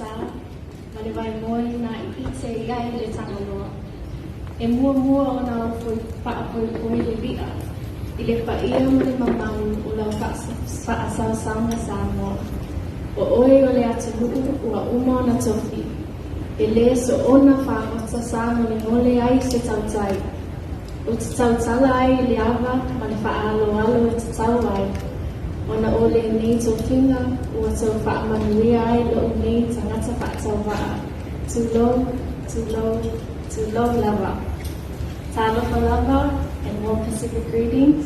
Tausala, malewai moi na ipitse iai le Samoa. E mua o na whaapoi le via, I le paia mo le mamau o lau whaasau na Samoa. O oe o le atunuu ua uma na tofi, e le so ona whaakota sa mo le ngole ai se tautai. O te tautala ai le awa ma le whaalo e te tau ai. Ona o le nei tō whinga ua tō Manuia ai lo nei tangata whaatau waa. Too low lava. Talofa lava and more Pacific greetings.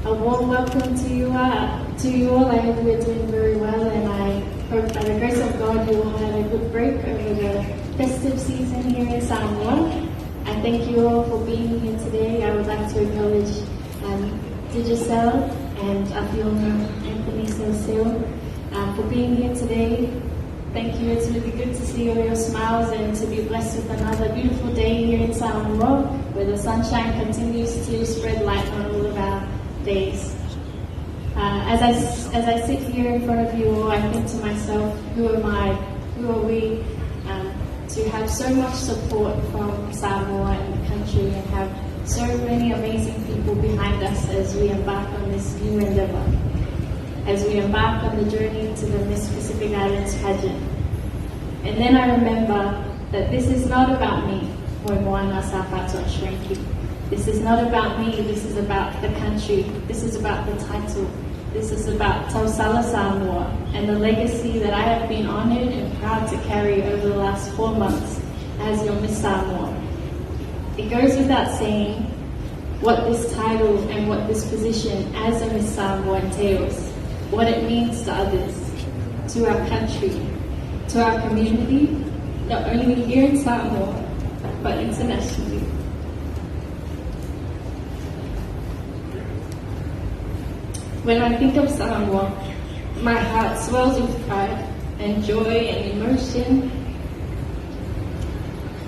A warm welcome to you all. I hope you're doing very well, and I hope by the grace of God you will have a good break over the festive season here in Samoa. I thank you all for being here today. I would like to acknowledge Digicel and Afiona Anthony Celsil for being here today. Thank you. It's really good to see all your smiles and to be blessed with another beautiful day here in Samoa, where the sunshine continues to spread light on all of our days. As I sit here in front of you all, I think to myself, who am I? Who are we? To have so much support from Samoa and the country, and have so many amazing people behind us as we embark on this new endeavor, as we embark on the journey to the Miss Pacific Islands pageant. And then I remember that this is not about me, Moemoana Sapato Shrinky. This is not about me, this is about the country, this is about the title, this is about Tausala Samoa and the legacy that I have been honored and proud to carry over the last 4 months as your Miss Samoa. It goes without saying what this title and what this position as a Miss Samoa entails, what it means to others, to our country, to our community, not only here in Samoa, but internationally. When I think of Samoa, my heart swells with pride and joy and emotion.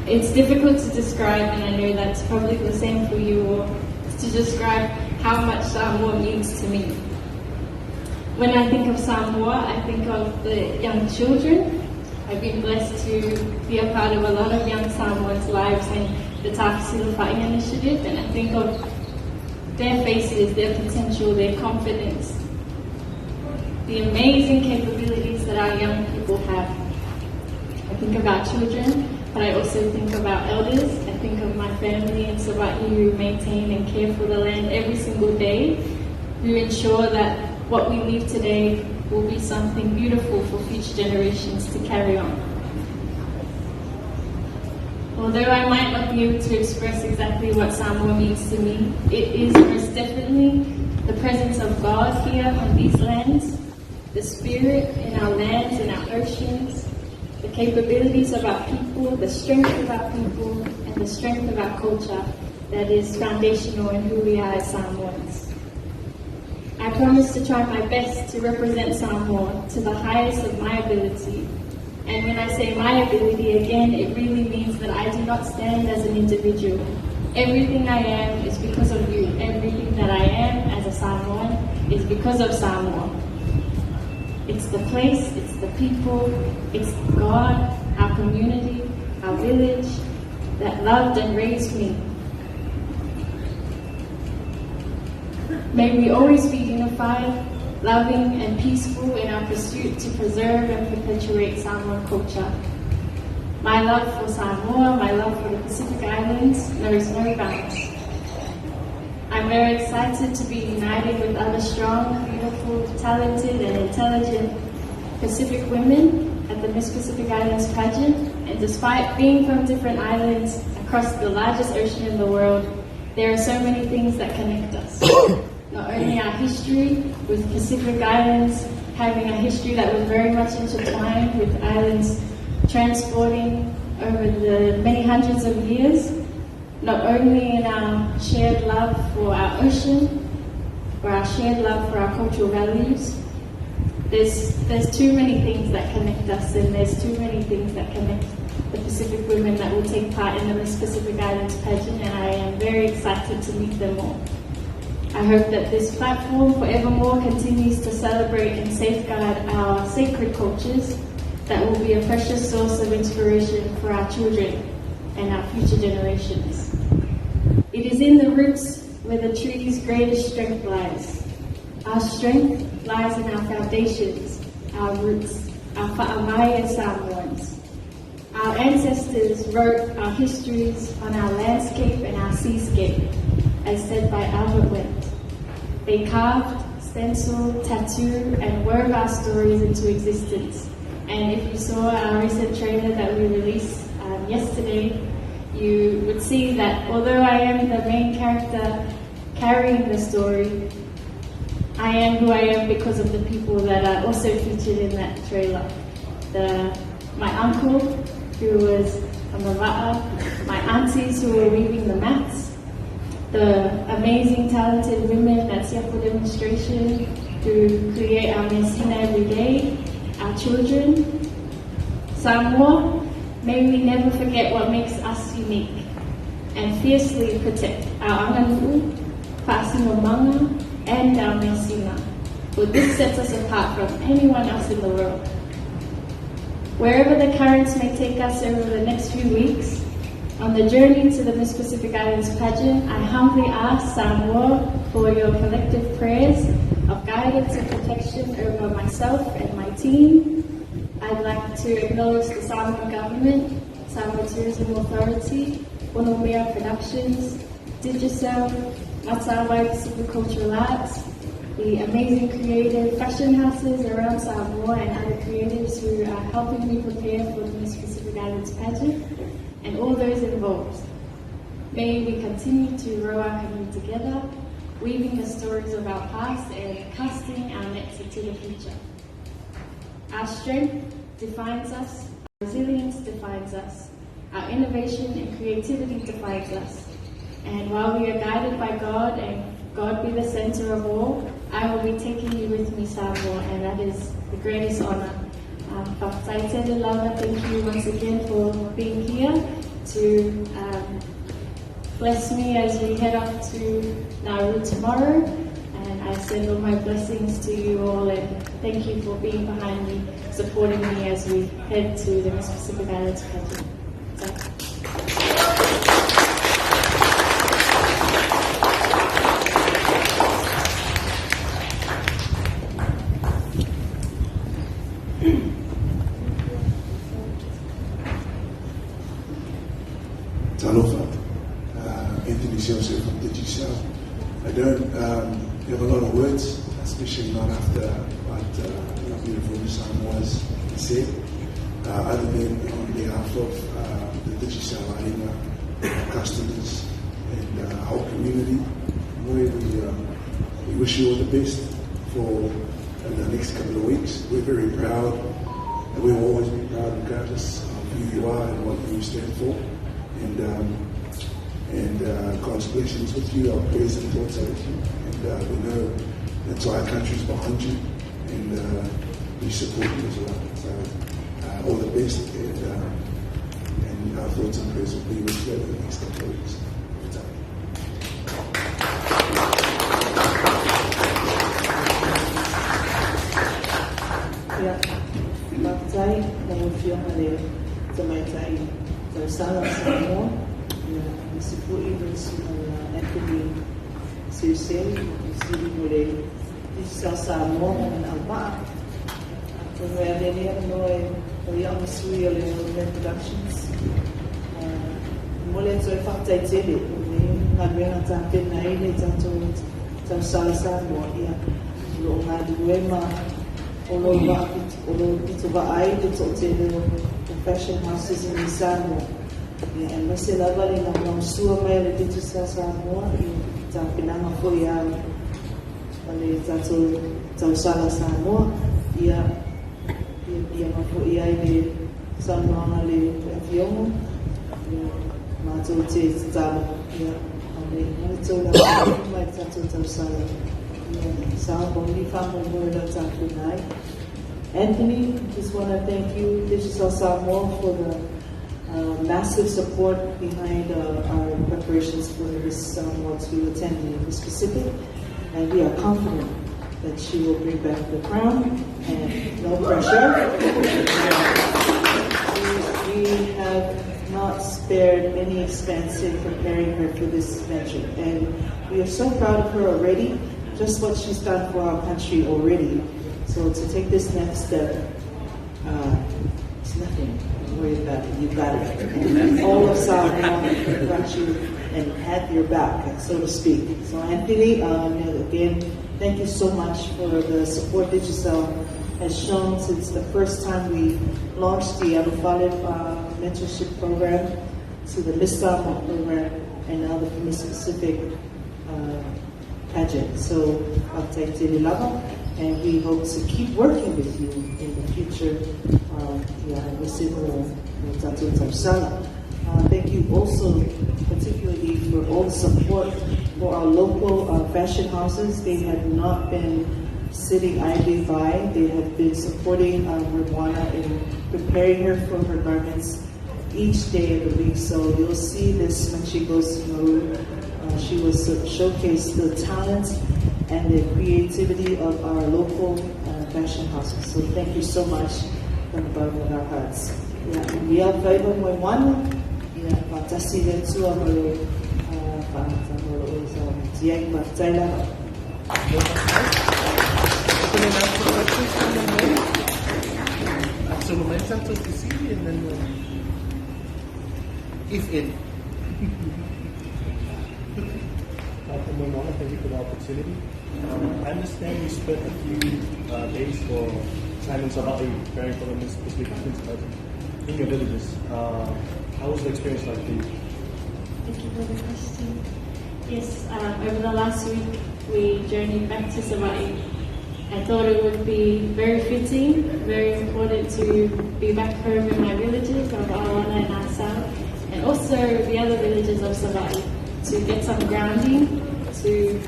It's difficult to describe, and I know that's probably the same for you all, to describe how much Samoa means to me. When I think of Samoa, I think of the young children. I've been blessed to be a part of a lot of young Samoans' lives in the Tapena initiative, and I think of their faces, their potential, their confidence, the amazing capabilities that our young people have. I think of our children, but I also think of our elders. I think of my family in Savai'i who maintain and care for the land every single day, who ensure that what we leave today will be something beautiful for future generations to carry on. Although I might not be able to express exactly what Samoa means to me, it is most definitely the presence of God here on these lands, the spirit in our lands, in our oceans, the capabilities of our people, the strength of our people, and the strength of our culture that is foundational in who we are as Samoans. I promise to try my best to represent Samoa to the highest of my ability. And when I say my ability, again, it really means that I do not stand as an individual. Everything I am is because of you. Everything that I am as a Samoan is because of Samoa. It's the place, it's the people, it's God, our community, our village that loved and raised me. May we always be unified, loving and peaceful in our pursuit to preserve and perpetuate Samoan culture. My love for Samoa, my love for the Pacific Islands knows no bounds. I'm very excited to be united with other strong, beautiful, talented and intelligent Pacific women at the Miss Pacific Islands pageant, and despite being from different islands across the largest ocean in the world, there are so many things that connect us. Not only our history with Pacific Islands, having a history that was very much intertwined with islands transporting over the many hundreds of years, not only in our shared love for our ocean, or our shared love for our cultural values. There's too many things that connect us, and there's too many things that connect the Pacific women that will take part in the Miss Pacific Islands pageant, and I am very excited to meet them all. I hope that this platform forevermore continues to celebrate and safeguard our sacred cultures, that will be a precious source of inspiration for our children and our future generations. It is in the roots where the tree's greatest strength lies. Our strength lies in our foundations, our roots, our Savai'i Samoans. Our ancestors wrote our histories on our landscape and our seascape, as said by Albert Wendt. They carved, stenciled, tattooed, and wove our stories into existence. And if you saw our recent trailer that we released yesterday, you would see that although I am the main character carrying the story, I am who I am because of the people that are also featured in that trailer. My uncle, who was a mava'a, my aunties who were weaving the mats, the amazing talented women at Siapo demonstration who create our Messina every day, our children. Samoa, may we never forget what makes us unique and fiercely protect our anganu'u, Pasefika-Ganasavea, and our Messina, for this sets us apart from anyone else in the world. Wherever the currents may take us over the next few weeks, on the journey to the Miss Pacific Islands pageant, I humbly ask Samoa for your collective prayers of guidance and protection over myself and my team. I'd like to acknowledge the Samoan government, Samoa Tourism Authority, Moemoana Productions, Digicel, Savai'i Silvicultural Arts, the amazing creative fashion houses around Samoa and other creatives who are helping me prepare for the Miss Pacific Islands pageant, and all those involved. May we continue to row our canoe together, weaving the stories of our past and casting our nets into the future. Our strength defines us, our resilience defines us, our innovation and creativity defines us. And while we are guided by God and God be the center of all, I will be taking you with me, Samoa, and that is the greatest honor. Thank you once again for being here to bless me as we head up to Nauru tomorrow. And I send all my blessings to you all, and thank you for being behind me, supporting me as we head to the Miss Pacific Islands pageant. Talofa, Anthony Joseph from Digicel. I don't have a lot of words, especially not after what beautiful Miss Samoa's said, other than on behalf of the Digicel Arena, our customers, and our whole community. We wish you all the best for the next couple of weeks. We're very proud, and we will always be proud regardless of who you are and what you stand for. And God's blessings with you, our prayers and thoughts are with you. And we know that our country's behind you, and we support you as well. So all the best, and our thoughts and prayers will be with you over the next couple of weeks. Matai, Manuia, le Tamaitai, Tausala, Samoa, Nisipui, Anthony, Susel, Nisipuri, Samoa, and Alba. Where they have no young Sui Productions. Mullen so far I did it. Manuia, Tapena, Tausala, Samoa, Moemoana. Although it's the fashion houses in Samoa. And Marcela Valley, I'm sure my little Samoa, Tapena, Manuia, Tausala, Samoa, Manuia, Samoa, Avion, Mato Tama, my Tausala. Anthony, just want to thank you, Digicel Samoa, for the massive support behind our preparations for Miss Samoa to attend the Miss Pacific, and we are confident that she will bring back the crown and no pressure. We have not spared any expense in preparing her for this venture, and we are so proud of her already, just what she's done for our country already. So to take this next step, it's nothing. Don't worry about it. You got it. And all of Samoa got you and had your back, so to speak. So Anthony, again, thank you so much for the support Digicel has shown since the first time we launched the Alufalip mentorship program to the Miss Samoa program and now the Miss Pacific pageant. So I'll take Lava, and we hope to keep working with you in the future. Tausala. Thank you also particularly for all the support for our local fashion houses. They have not been sitting idly by. They have been supporting Moemoana in preparing her for her garments each day of the week. So you'll see this when she goes to Maru. She will showcase the talent and the creativity of our local fashion houses. So thank you so much from the bottom of our hearts. We are favor Moemoana. Patasi le tua mo patamo sa tiai mataila. So momentum to see and then if in. Dr. Moemoana, thank you for the opportunity. I understand you spent a few days for time in Savai'i preparing for the Miss Pacific in your villages. How was the experience like for you? Thank you for the question. Yes, over the last week we journeyed back to Savai'i. I thought it would be very fitting, very important to be back home in my villages of Moemoana and Tausala, and also the other villages of Savai'i, to get some grounding, to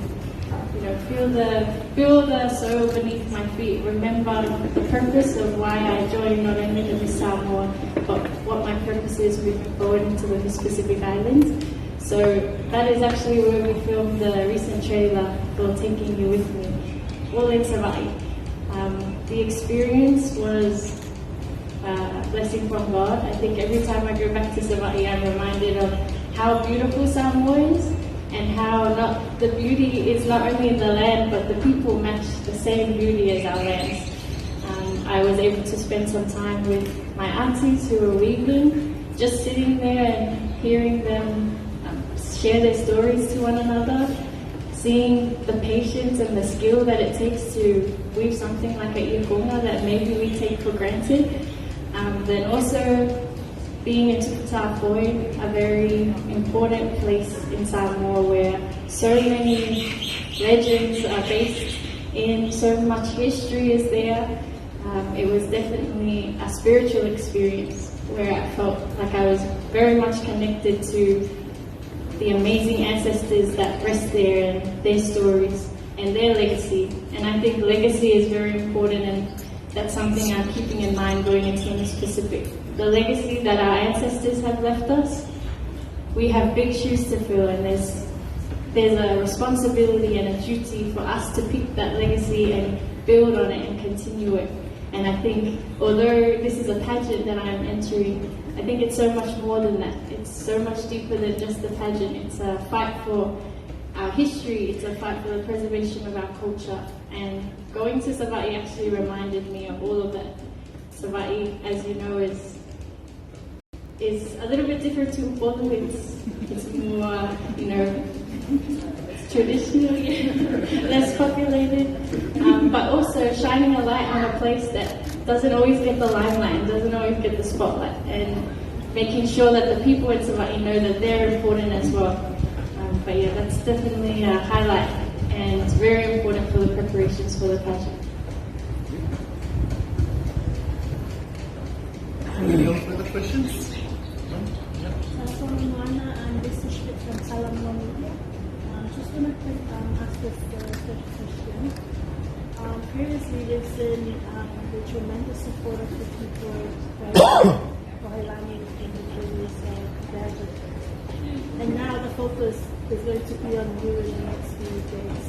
feel the soil beneath my feet, remember the purpose of why I joined not only the Miss Samoa, but what my purpose is moving forward into the Miss Pacific Islands. So that is actually where we filmed the recent trailer for Taking You With Me, all in Savai'i. The experience was a blessing from God. I think every time I go back to Savai'i, I'm reminded of how beautiful Samoa is, and how the beauty is not only in the land, but the people match the same beauty as our lands. I was able to spend some time with my aunties who were weaving, just sitting there and hearing them share their stories to one another, seeing the patience and the skill that it takes to weave something like a iakonga that maybe we take for granted. Then also being in Tukutapoi, a very important place in Samoa where so many legends are based in, so much history is there. It was definitely a spiritual experience where I felt like I was very much connected to the amazing ancestors that rest there and their stories and their legacy. And I think legacy is very important, and that's something I'm keeping in mind going into the Miss Pacific. The legacy that our ancestors have left us, we have big shoes to fill, and there's a responsibility and a duty for us to pick that legacy and build on it and continue it. And I think, although this is a pageant that I'm entering, I think it's so much more than that. It's so much deeper than just a pageant. It's a fight for our history, it's a fight for the preservation of our culture. And going to Savai'i actually reminded me of all of that. Savai'i, as you know, is a little bit different to Ulu. It's more, traditionally less populated, but also shining a light on a place that doesn't always get the limelight, doesn't always get the spotlight, and making sure that the people in Savai'i know that they're important as well. But yeah, that's definitely a highlight, and it's very important for the preparations for the pageant. No further questions? Moemoana, and this is from Manuia. Just want to ask this first question. Previously, we've seen the tremendous support of the people for Hailani in the previous pageant. And now the focus is going to be on you in the next few days.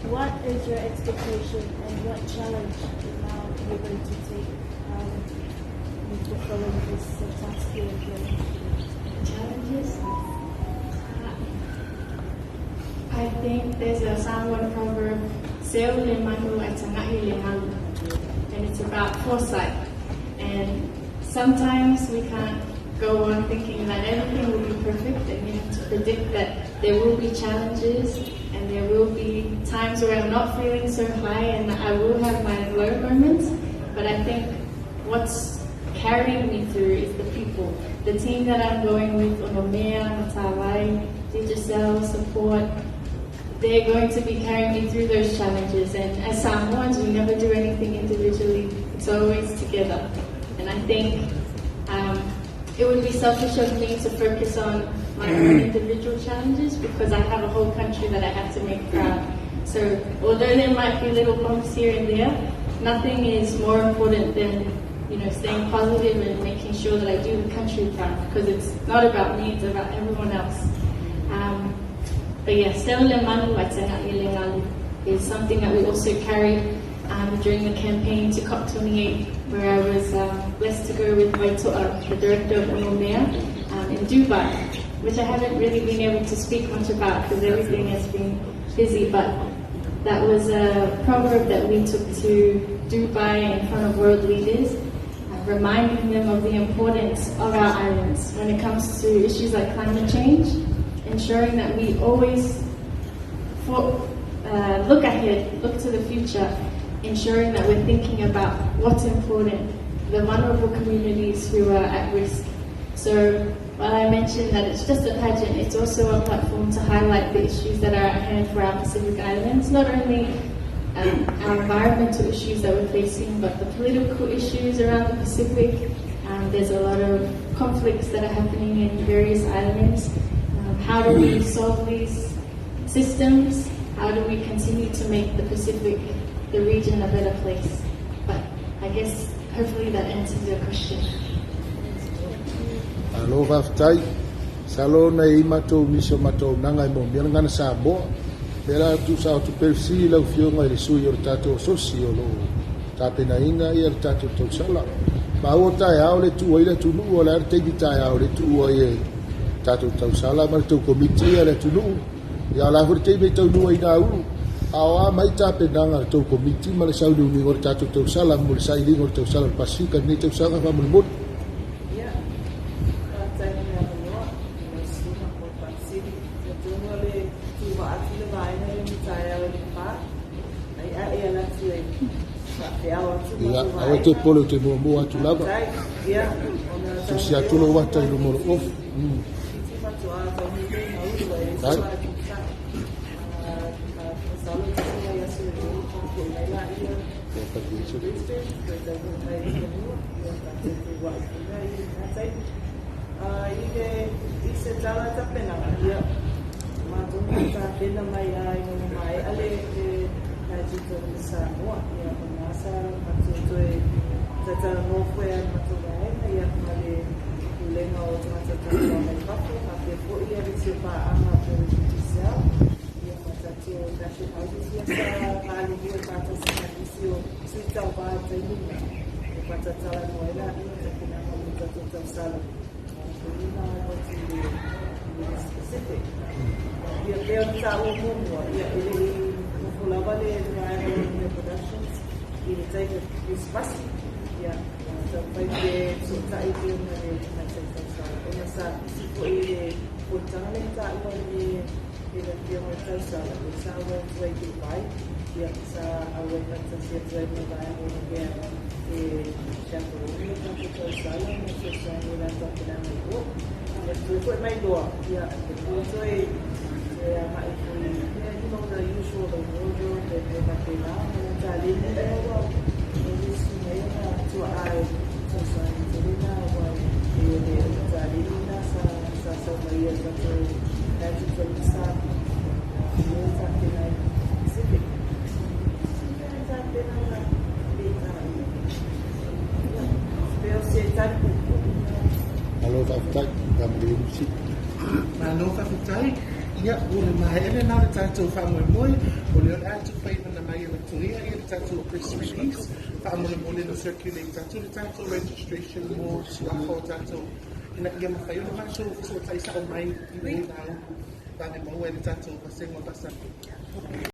what is your expectation and what challenge now you're going to take in fulfilling this task here again? Challenges? I think there's a Samoan proverb, "Seo le manu ai tangai le halu," and it's about foresight. And sometimes we can't go on thinking that everything will be perfect, and we have to predict that there will be challenges and there will be times where I'm not feeling so high and I will have my low moments. But I think what's carrying me through is the people. The team that I'm going with, Moemoana, Savai'i, digital support, they're going to be carrying me through those challenges. And as Samoans, we never do anything individually. It's always together. And I think it would be selfish of me to focus on my own individual challenges because I have a whole country that I have to make proud. So although there might be little bumps here and there, nothing is more important than staying positive and making sure that I do the country proud, because it's not about me, it's about everyone else. But yeah, Seole Manu Waitena Ilegalu is something that we also carried during the campaign to COP28, where I was blessed to go with Waitoa, the director of Moemoana, in Dubai, which I haven't really been able to speak much about because everything has been busy, but that was a proverb that we took to Dubai in front of world leaders, reminding them of the importance of our islands when it comes to issues like climate change, ensuring that we always look ahead, look to the future, ensuring that we're thinking about what's important, the vulnerable communities who are at risk. So while I mentioned that it's just a pageant, it's also a platform to highlight the issues that are at hand for our Pacific Islands, not only our environmental issues that we're facing, but the political issues around the Pacific. There's a lot of conflicts that are happening in various islands. How do we solve these systems? How do we continue to make the Pacific, the region, a better place? But I guess hopefully that answers your question. Alo whaftai, salo nei matou miso matou nanga I Moemoana ngana Samoa. Pera tu sao tu persi lau fionga I sui o tatou sosi o lo Tapena ina I tatou Tausala. Ma o tai ao le tu oile tu nu o le arte ki tai ao le tu oie tatou Tausala ma tau komiti le tu nu. Ya la furte me tau nu ina u. Awa mai Tapena nga tau komiti ma le sau du ni o tatou Tausala mo le sai lingo Tausala Pasifika ni Tausala fa mo mo. Ya, awa te polo te Moemoana atu lava. Tu si atulo wata I lumoro of. Right? Samoa, masa matutoi tata ngofwe matulaina ya male lenga o tata mai papo ape fo ia risipa ama po judicial ya matatu nashi houses ya sa ali dia tata servicio sita ba taimina pata tala noela ina kuna mutatu Tausala kuna watu ni specific ya leo tao mumo ya ile Kulabale environmental productions ini take this pasti ya sampai ke suka itu macam Tausala. Masa siapa ini putang lenta ini dia macam Tausala. Bersama tuai Dubai dia bisa awal macam siapa Dubai dia siapa ini macam Tausala macam saya rasa kena itu. Ya tu mai dua ya tuai ya mai the usual wardrobe that they have been on and Talin and all this to I society to now why they Talina sa Savai'i to natural stuff something like Pacific Alo whaftai, kamri usi. Alo whaftai. ia ule maele na le tātou whamoemoe, o le on atu whaimana mai ana turia, ia le tātou press release, whamoemoe no circulate tātou, le tātou registration mo, siwako tātou, ina ia mawhai, ono maso, so taisa o mai, i nei nao, tāne maua le tātou, pasenga pasa.